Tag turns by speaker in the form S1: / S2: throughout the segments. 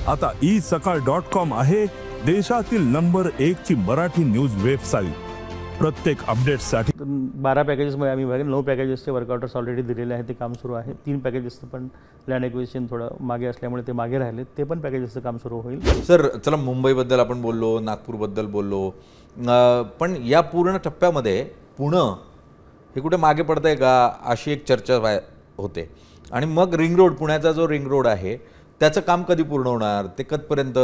S1: आता isakal.com आहे देशातील नंबर 1 ची मराठी न्यूज वेबसाईट। प्रत्येक अपडेटसाठी
S2: 12 पॅकेजेसमध्ये आम्ही 9 पॅकेजेसचे वर्कआउटर्स ऑलरेडी दिलेले आहेत, ते काम सुरू आहे। 3 पॅकेजेसचं पण लँड एक्विजिशन थोडं मागे असल्यामुळे ते मागे राहिले, ते पण पॅकेजेसचं काम सुरू होईल।
S3: सर चला मुंबईबद्दल आपण बोललो, नागपूरबद्दल बोललो, पण या पूर्ण टप्प्यामध्ये पुणे हे कुठे मागे पडतंय का अशी एक चर्चा होते। आणि मग रिंग रोड, पुण्याचा जो रिंग रोड आहे त्याचं काम कधी पूर्ण होणार, ते कधीपर्यंत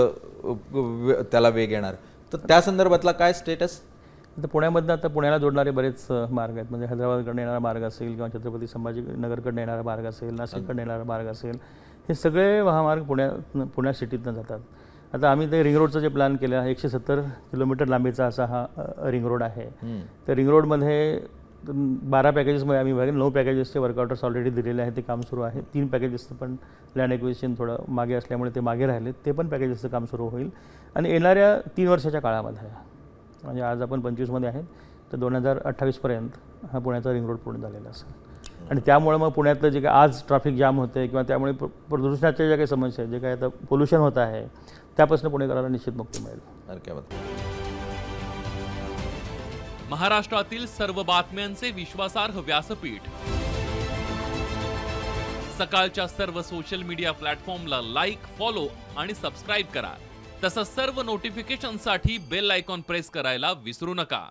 S3: त्याला वेग येणार, तर त्या संदर्भातला काय स्टेटस?
S2: तर पुण्यामधनं आता पुण्याला जोडणारे बरेच मार्ग आहेत, म्हणजे हैदराबादकडून येणारा मार्ग असेल किंवा छत्रपती संभाजीनगरकडून येणारा मार्ग असेल, नाशिककडून येणारा मार्ग असेल, हे सगळे महामार्ग पुण्या सिटीतनं जातात। आता आम्ही ते रिंग रोडचं जे प्लॅन केलं आहे 170 किलोमीटर लांबीचा असा हा रिंग रोड आहे। तर रिंग रोडमध्ये 12 पॅकेजेसमध्ये आम्ही 9 पॅकेजेसचे वर्कआउटर्स ऑलरेडी दिलेले आहेत, ते काम सुरू आहे। 3 पॅकेजेसचं पण लँड एक्विजिशन थोडं मागे असल्यामुळे ते मागे राहिले, ते पण पॅकेजेसचं काम सुरू होईल। आणि येणाऱ्या 3 वर्षाच्या काळामध्ये, म्हणजे आज आपण 25मध्ये आहेत, तर 2028पर्यंत हा पुण्याचा रिंग रोड पूर्ण झालेला असेल। आणि त्यामुळे मग पुण्यातलं जे काही आज ट्रॅफिक जाम होते किंवा त्यामुळे प्रदूषणाच्या ज्या काही समस्या आहेत, जे काही आता पोल्युशन होत आहे, त्यापासून पुणेकरांना निश्चित मुक्ती मिळेल।
S4: महाराष्ट्रातील सर्व बातम्यांचे विश्वासार्ह व्यासपीठ, सकाळच्या सर्व सोशल मीडिया प्लॅटफॉर्मला लाईक, फॉलो आणि सबस्क्राईब करा। तसंच सर्व नोटिफिकेशनसाठी बेल आयकॉन प्रेस करायला विसरू नका।